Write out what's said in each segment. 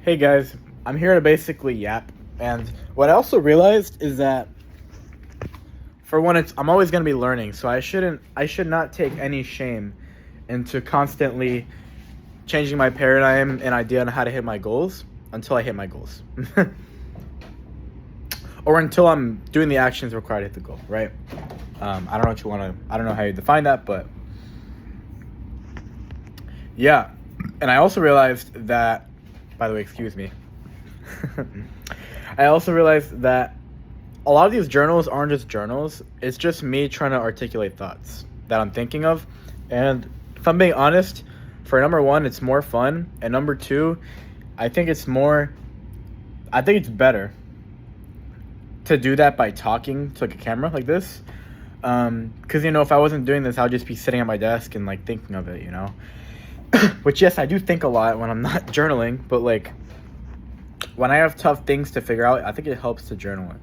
Hey guys, I'm here to basically yap. And what I also realized is that for one, I'm always gonna be learning, so I should not take any shame into constantly changing my paradigm and idea on how to hit my goals until I hit my goals. Or until I'm doing the actions required to hit the goal, right? I don't know what you wanna I don't know how you define that, but yeah. And I also realized that, by the way, excuse me. I also realized that a lot of these journals aren't just journals. It's just me trying to articulate thoughts that I'm thinking of. And if I'm being honest, for number one, it's more fun. And number two, I think it's better to do that by talking to like a camera like this. Because, if I wasn't doing this, I would just be sitting at my desk and like thinking of it, Which, yes, I do think a lot when I'm not journaling, but like when I have tough things to figure out, I think it helps to journal it.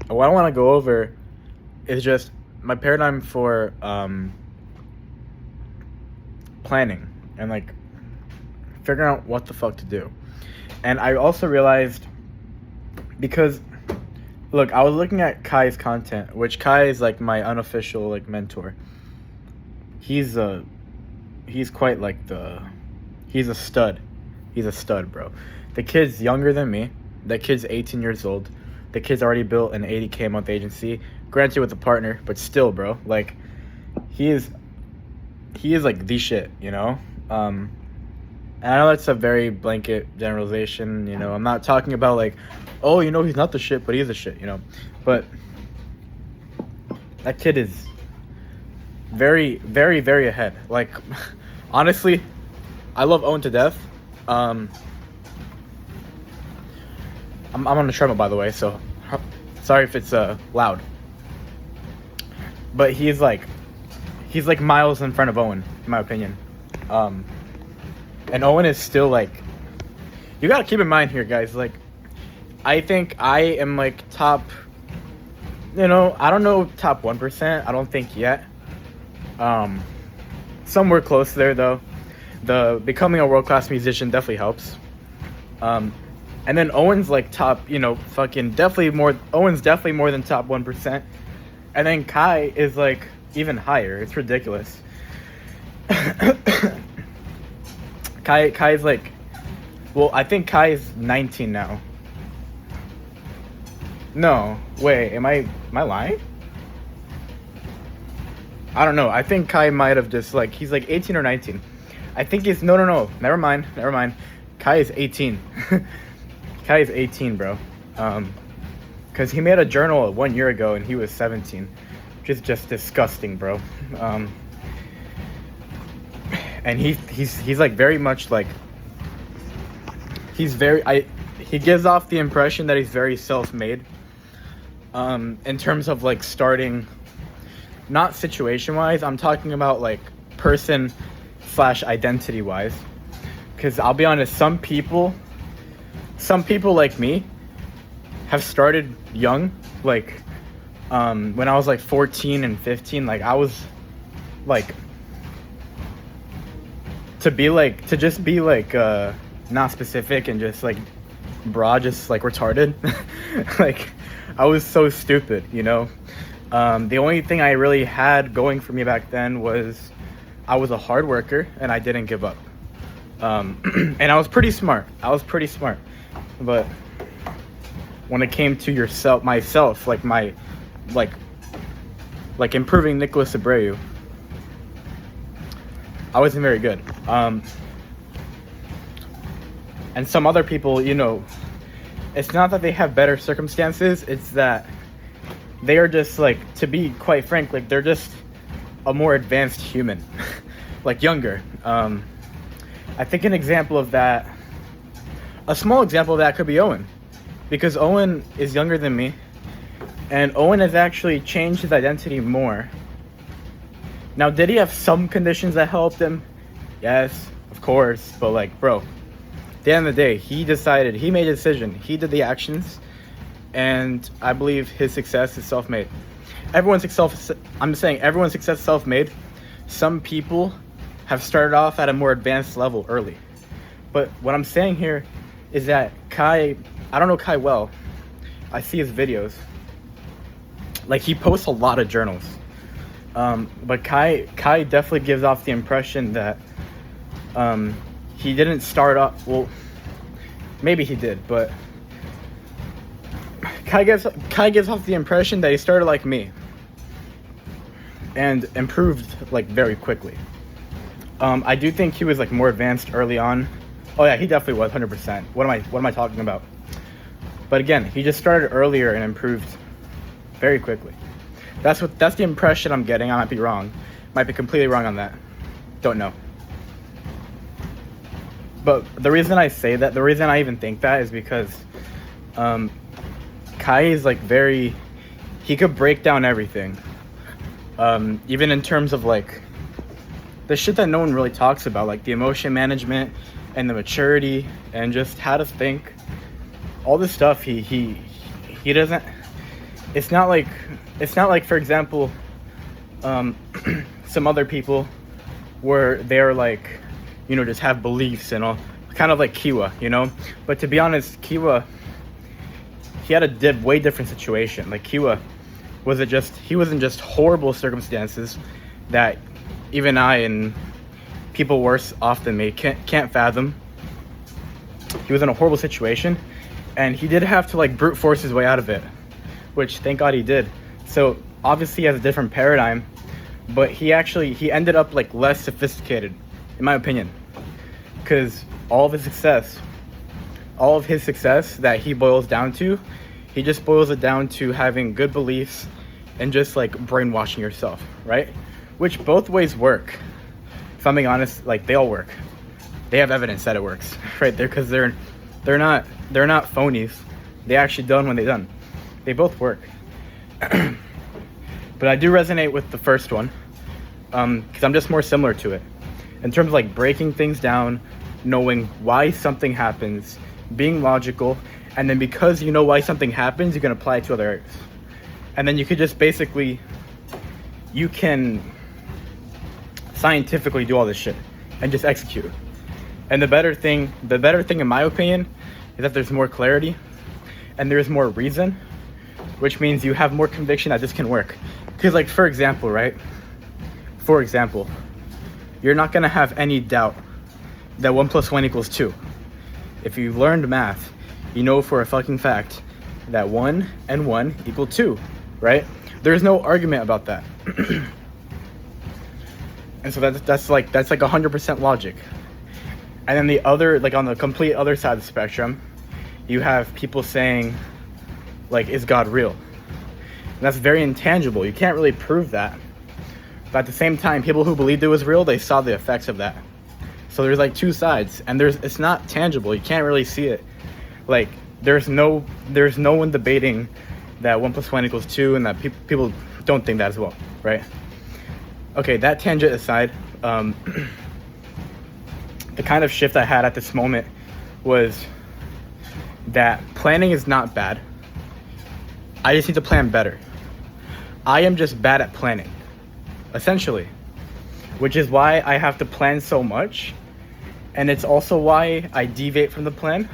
What I want to go over is just my paradigm for planning and like figuring out what the fuck to do. And I also realized, because look, I was looking at Kai's content, which Kai is like my unofficial like mentor. He's quite like he's a stud. He's a stud, bro. The kid's younger than me. The kid's 18 years old. The kid's already built an 80K a month agency. Granted with a partner, but still, bro. Like, he is like the shit, And I know that's a very blanket generalization, I'm not talking about like, oh, he's not the shit, but he's the shit, But that kid is very, very, very ahead. Like, honestly, I love Owen to death. I'm on the treadmill, by the way, so sorry if it's loud. But he's like miles in front of Owen, in my opinion. And Owen is still like, you gotta keep in mind here, guys. Like, I think I am like top. I don't know, top 1%. I don't think yet. Somewhere close there though. The becoming a world-class musician definitely helps. And then Owen's like top, fucking definitely more. Owen's definitely more than top 1%. And then Kai is like even higher. It's ridiculous. Kai's like, well, I think Kai is 19 now. No, wait, am I lying? I don't know. I think Kai might have just like, he's like 18 or 19. I think he's, no. Never mind. Kai is 18. Kai is 18, bro. Because he made a journal 1 year ago and he was 17. Which is just disgusting, bro. And he's like very much like, he gives off the impression that he's very self-made. In terms of like starting, not situation-wise, I'm talking about like person/identity-wise. Because I'll be honest, some people like me have started young. Like, when I was like 14 and 15, like I was like, to just be like not specific and just like broad, just like retarded. Like, I was so stupid, The only thing I really had going for me back then was I was a hard worker and I didn't give up. And I was pretty smart. But when it came to myself, like improving Nicholas Abreu, I wasn't very good. And some other people, it's not that they have better circumstances, it's that they are just like, to be quite frank, like they're just a more advanced human, like younger. I think a small example of that could be Owen, because Owen is younger than me, and Owen has actually changed his identity more. Now, did he have some conditions that helped him? Yes, of course, but like, bro, at the end of the day, he made a decision, he did the actions, and I believe his success is self-made. I'm just saying, everyone's success is self-made. Some people have started off at a more advanced level early. But what I'm saying here is that Kai, I don't know Kai well. I see his videos. Like, he posts a lot of journals. But Kai definitely gives off the impression that he didn't start off, well, maybe he did, but Kai gives off the impression that he started like me and improved like very quickly. I do think he was like more advanced early on. Oh yeah, he definitely was 100%. What am I talking about? But again, he just started earlier and improved very quickly. That's the impression I'm getting. I might be wrong. Might be completely wrong on that. Don't know. But the reason I say that, the reason I even think that is because Kai is like he could break down everything. Even in terms of like the shit that no one really talks about, like the emotion management and the maturity and just how to think. All this stuff he doesn't, it's not like for example some other people where they're like, you know, just have beliefs and all, kind of like Kiwa, you know. But to be honest, Kiwa, he had a way different situation. Like Kiwa he was in just horrible circumstances that even I and people worse off than me can't fathom. He was in a horrible situation, and he did have to like brute force his way out of it, which thank God he did. So obviously he has a different paradigm, but he ended up like less sophisticated, in my opinion, because all of his success that he boils down to, he just boils it down to having good beliefs and just like brainwashing yourself, right? Which both ways work. If I'm being honest, like they all work. They have evidence that it works, right? Because they're not phonies. They actually done when they done. They both work. But I do resonate with the first one, because I'm just more similar to it in terms of like breaking things down, knowing why something happens, being logical, and then because you know why something happens, you can apply it to other areas. And then you could just basically, you can scientifically do all this shit and just execute. And the better thing in my opinion is that there's more clarity and there's more reason, which means you have more conviction that this can work. Because like, for example, you're not gonna have any doubt that 1 + 1 = 2. If you've learned math, you know for a fucking fact that 1 and 1 = 2, right? There's no argument about that. And so that's like 100% logic. And then the other, like on the complete other side of the spectrum, you have people saying, like, is God real? And that's very intangible. You can't really prove that. But at the same time, people who believed it was real, they saw the effects of that. So there's like two sides, and it's not tangible. You can't really see it. Like there's no one debating that 1 + 1 = 2, and that people don't think that as well, right? Okay, that tangent aside, the kind of shift I had at this moment was that planning is not bad. I just need to plan better. I am just bad at planning, essentially, which is why I have to plan so much. And it's also why I deviate from the plan.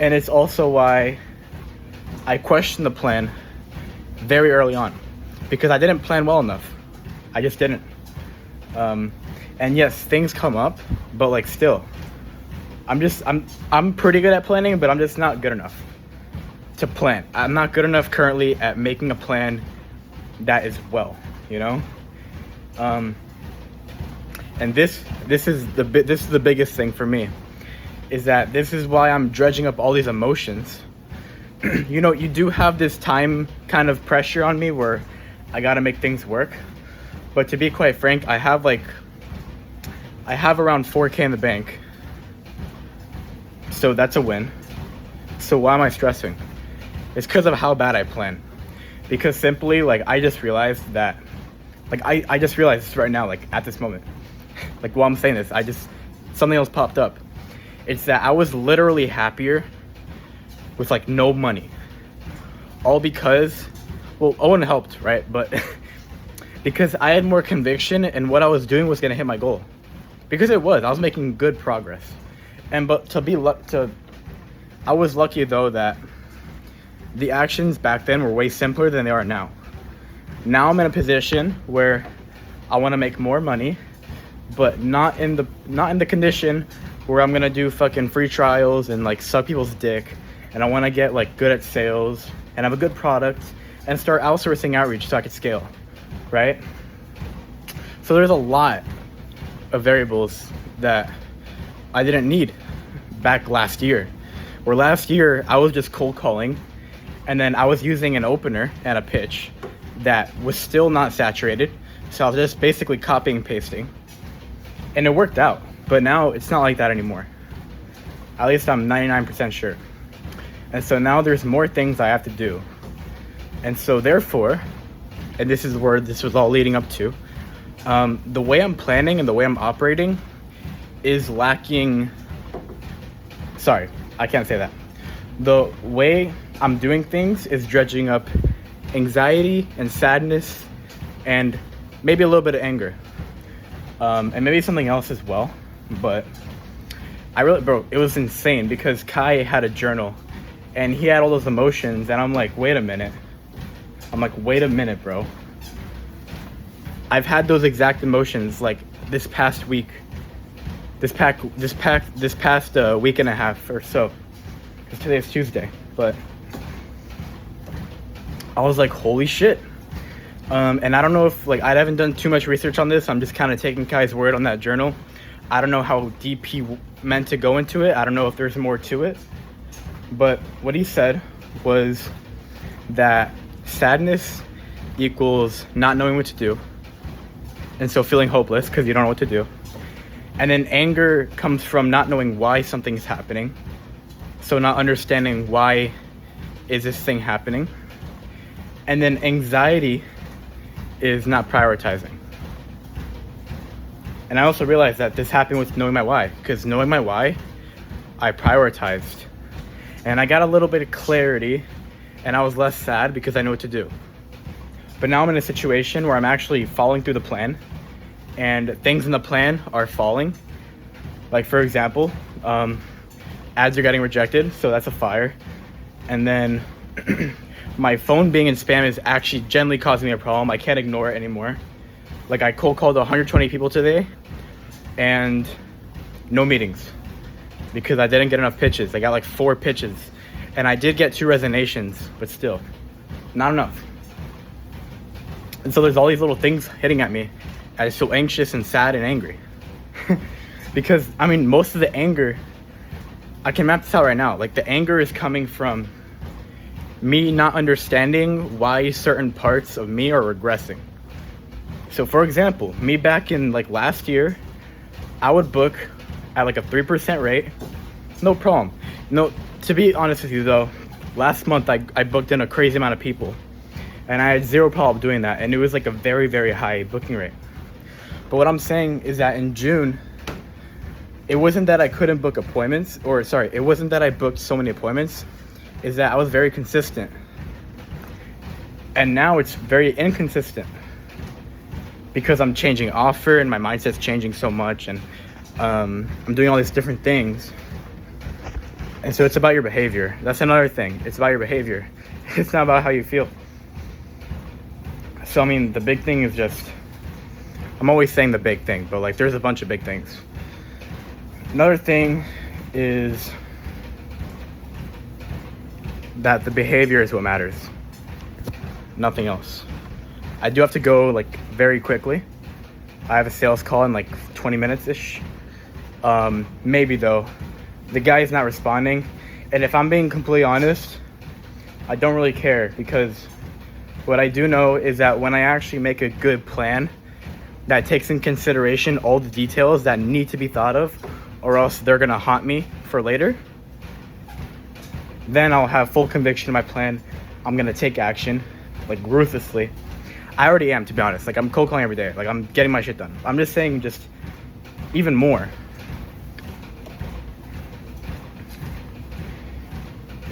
And it's also why I question the plan very early on, because I didn't plan well enough. I just didn't. And yes, things come up, but like still, I'm pretty good at planning, but I'm just not good enough to plan. I'm not good enough currently at making a plan that is well, you know. And this is the biggest thing for me, is that this is why I'm dredging up all these emotions. You know, you do have this time kind of pressure on me where I gotta make things work. But to be quite frank, I have around 4K in the bank. So that's a win. So why am I stressing? It's because of how bad I plan. Because simply, like, I just realized that, like, I just realized this right now, like, at this moment. Like, while I'm saying this, something else popped up. It's that I was literally happier with, like, no money. All because, well, Owen helped, right? But because I had more conviction and what I was doing was going to hit my goal. Because I was making good progress. but I was lucky though that the actions back then were way simpler than they are now. Now I'm in a position where I want to make more money, but not in the condition where I'm gonna do fucking free trials and like suck people's dick. And I want to get like good at sales and have a good product and start outsourcing outreach so I could scale, right? So there's a lot of variables that I didn't need back last year. Where last year I was just cold calling, and then I was using an opener and a pitch that was still not saturated. So I was just basically copying and pasting, and it worked out. But now it's not like that anymore. At least I'm 99% sure. And so now there's more things I have to do. And so therefore, and this is where this was all leading up to, the way I'm planning and the way I'm operating is lacking. Sorry, I can't say that. The way I'm doing things is dredging up anxiety and sadness and maybe a little bit of anger. And maybe something else as well. But it was insane because Kai had a journal and he had all those emotions, and I'm like, wait a minute, bro. I've had those exact emotions like this past week, this past week and a half or so, because today's Tuesday. But I was like, holy shit. And I don't know if, like, I haven't done too much research on this. I'm just kind of taking Kai's word on that journal. I don't know how deep he meant to go into it. I don't know if there's more to it. But what he said was that sadness equals not knowing what to do. And so feeling hopeless because you don't know what to do. And then anger comes from not knowing why something's happening. So not understanding why is this thing happening. And then anxiety is not prioritizing. And I also realized that this happened with knowing my why, because knowing my why, I prioritized. And I got a little bit of clarity, and I was less sad because I know what to do. But now I'm in a situation where I'm actually following through the plan, and things in the plan are falling. Like, for example, ads are getting rejected, so that's a fire. And then my phone being in spam is actually generally causing me a problem. I can't ignore it anymore. Like, I cold called 120 people today and no meetings because I didn't get enough pitches. I got like 4 pitches and I did get 2 resignations, but still not enough. And so there's all these little things hitting at me. I just feel anxious and sad and angry because I mean, most of the anger, I can map this out right now. Like, the anger is coming from me not understanding why certain parts of me are regressing. So for example, me back in like last year, I would book at like a 3% rate, no problem. No, to be honest with you though, last month I booked in a crazy amount of people and I had 0 problem doing that, and it was like a very, very high booking rate. But what I'm saying is that in June, it wasn't that I couldn't book appointments, it wasn't that I booked so many appointments, is that I was very consistent. And now it's very inconsistent because I'm changing offer and my mindset's changing so much, and I'm doing all these different things. And so it's about your behavior. That's another thing. It's about your behavior. It's not about how you feel. So I mean, the big thing is just, I'm always saying the big thing, but like there's a bunch of big things. Another thing is that the behavior is what matters, nothing else. I do have to go like very quickly. I have a sales call in like 20 minutes ish. Maybe though, the guy is not responding, and if I'm being completely honest, I don't really care, because what I do know is that when I actually make a good plan that takes in consideration all the details that need to be thought of, or else they're gonna haunt me for later, then I'll have full conviction in my plan. I'm gonna take action, like ruthlessly. I already am, to be honest. Like, I'm cold calling every day. Like, I'm getting my shit done. I'm just saying, just even more.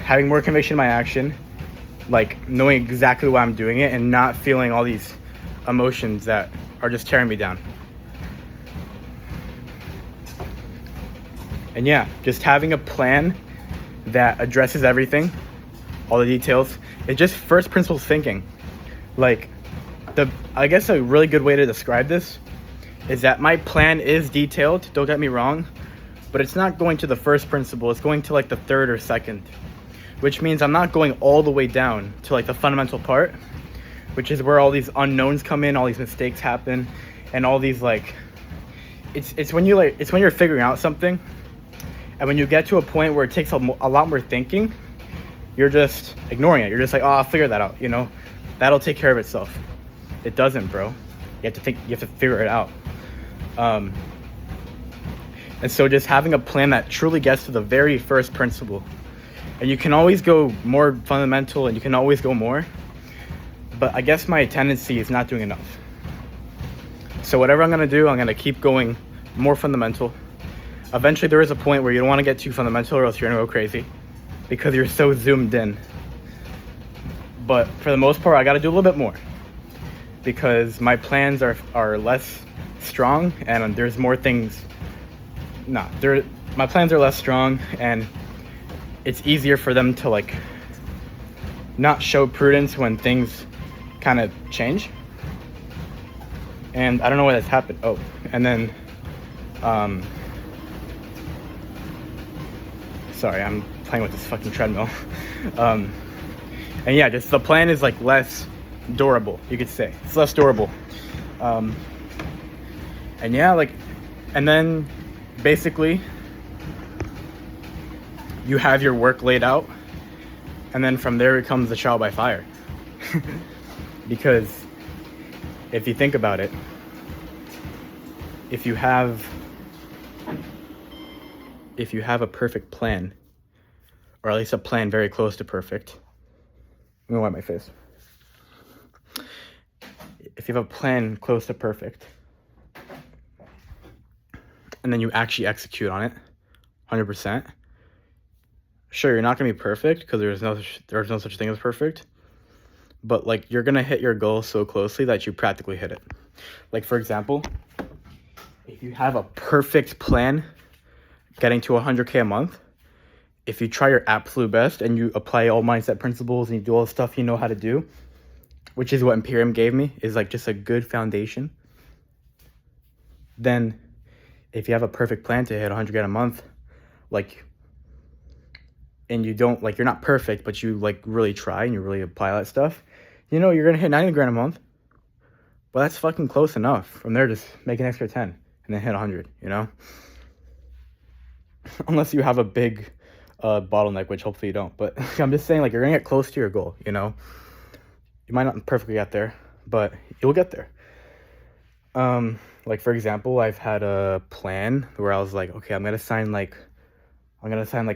Having more conviction in my action, like knowing exactly why I'm doing it and not feeling all these emotions that are just tearing me down. And yeah, just having a plan that addresses everything, all the details. It's just first principles thinking. Like, I guess a really good way to describe this is that my plan is detailed, don't get me wrong, but it's not going to the first principle, it's going to like the third or second, which means I'm not going all the way down to like the fundamental part, which is where all these unknowns come in, all these mistakes happen, and all these like, it's when you're figuring out something, and when you get to a point where it takes a lot more thinking, you're just ignoring it. You're just like, oh, I'll figure that out, you know? That'll take care of itself. It doesn't, bro. You have to think, you have to figure it out. And so just having a plan that truly gets to the very first principle. And you can always go more fundamental and you can always go more. But I guess my tendency is not doing enough. So whatever I'm going to do, I'm going to keep going more fundamental. Eventually there is a point where you don't want to get too fundamental or else you're going to go crazy because you're so zoomed in. But for the most part, I got to do a little bit more because my plans are less strong and there's more things. My plans are less strong and it's easier for them to like not show prudence when things kind of change. And I don't know why that's happened. Oh, and then sorry, I'm playing with this fucking treadmill. And yeah, just the plan is like less durable, you could say. It's less durable. And yeah, like, and then basically you have your work laid out, and then from there it comes the trial by fire. Because if you think about it, if you have a perfect plan, or at least a plan very close to perfect, I'm gonna wipe my face. If you have a plan close to perfect, and then you actually execute on it 100%, sure, you're not gonna be perfect because there's no such thing as perfect, but like you're gonna hit your goal so closely that you practically hit it. Like for example, if you have a perfect plan getting to 100K a month, if you try your absolute best and you apply all mindset principles and you do all the stuff you know how to do, which is what Imperium gave me, is like just a good foundation, then if you have a perfect plan to hit 100K a month, like, and you don't, like, you're not perfect, but you like really try and you really apply that stuff, you know, you're gonna hit 90 grand a month. Well, that's fucking close enough. From there, just make an extra 10 and then hit 100, you know? Unless you have a big bottleneck, which hopefully you don't. But I'm just saying, like, you're gonna get close to your goal, you know? You might not perfectly get there, but you'll get there. Like, for example, I've had a plan where I was like, okay, I'm gonna sign like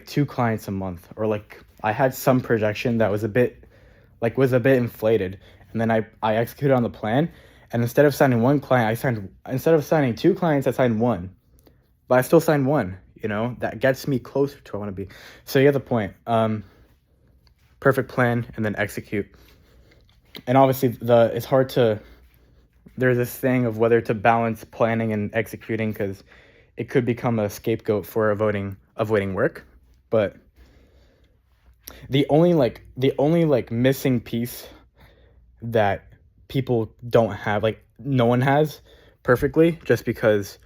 2 clients a month, or like I had some projection that was a bit inflated, and then I executed on the plan, and instead of signing 1 client, instead of signing 2 clients, I signed 1, but I still signed 1. You know, that gets me closer to where I want to be. So you get the point. Perfect plan and then execute. And obviously it's hard to, there's this thing of whether to balance planning and executing, because it could become a scapegoat for avoiding work. But the only missing piece that people don't have, like no one has perfectly, just because,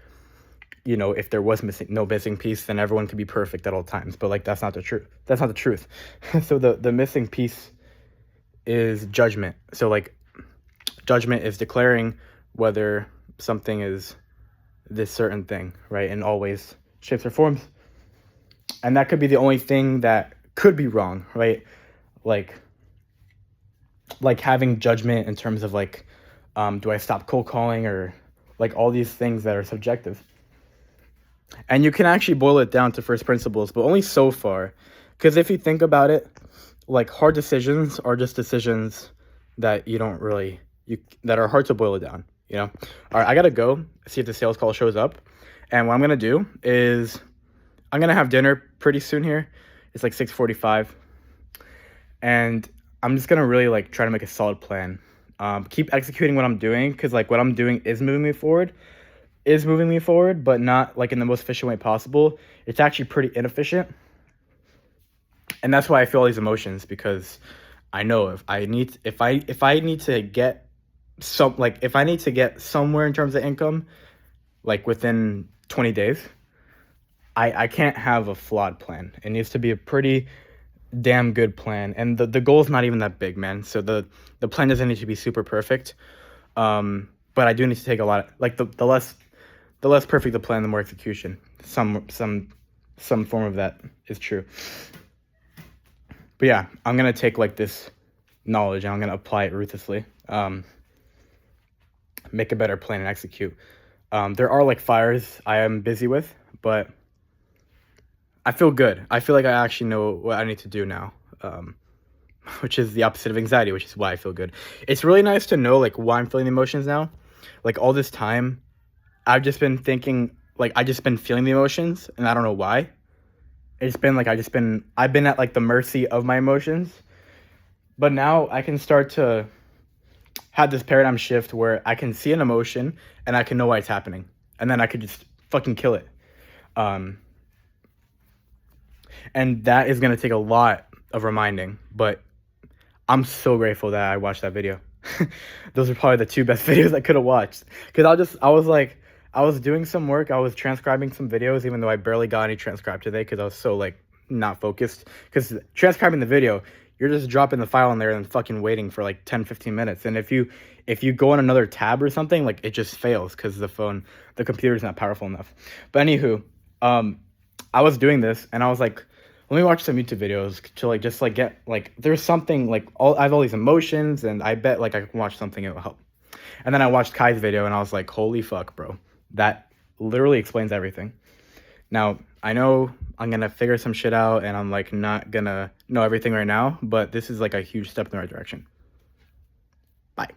you know, if there was no missing piece, then everyone could be perfect at all times. But like that's not the truth. That's not the truth. So the missing piece is judgment. So like judgment is declaring whether something is this certain thing, right? In all ways, shapes, or forms. And that could be the only thing that could be wrong, right? Like having judgment in terms of like, do I stop cold calling, or like all these things that are subjective. And you can actually boil it down to first principles, but only so far. Because if you think about it, like hard decisions are just decisions that that are hard to boil it down, you know? All right, I gotta go see if the sales call shows up. And what I'm gonna do is I'm gonna have dinner pretty soon here. It's like 6:45. And I'm just gonna really like try to make a solid plan. Keep executing what I'm doing, because like what I'm doing is moving me forward. is moving me forward, but not like in the most efficient way possible. It's actually pretty inefficient. And that's why I feel all these emotions, because I know if I need to get if I need to get somewhere in terms of income, like within 20 days, I can't have a flawed plan. It needs to be a pretty damn good plan. And the goal is not even that big, man. So the plan doesn't need to be super perfect. But I do need to take a lot of, like, the less perfect the plan, the more execution. Some form of that is true. But yeah, I'm gonna take like this knowledge and I'm gonna apply it ruthlessly. Make a better plan and execute. There are like fires I am busy with, but I feel good. I feel like I actually know what I need to do now, which is the opposite of anxiety, which is why I feel good. It's really nice to know like why I'm feeling the emotions now. Like all this time, I've just been thinking, like I just been feeling the emotions, and I don't know why. It's been like I've been at like the mercy of my emotions, but now I can start to have this paradigm shift where I can see an emotion and I can know why it's happening, and then I could just fucking kill it. And that is gonna take a lot of reminding, but I'm so grateful that I watched that video. Those are probably the two best videos I could have watched. Because I was doing some work. I was transcribing some videos, even though I barely got any transcribed today because I was so, like, not focused. Because transcribing the video, you're just dropping the file in there and fucking waiting for, like, 10, 15 minutes. And if you go on another tab or something, like, it just fails because the computer's not powerful enough. But anywho, I was doing this, and I was like, let me watch some YouTube videos to like just like get like there's something like I have all these emotions, and I bet like I can watch something, it will help. And then I watched Kai's video and I was like, holy fuck, bro, that literally explains everything. Now I know I'm gonna figure some shit out, and I'm like not gonna know everything right now, but this is like a huge step in the right direction. Bye.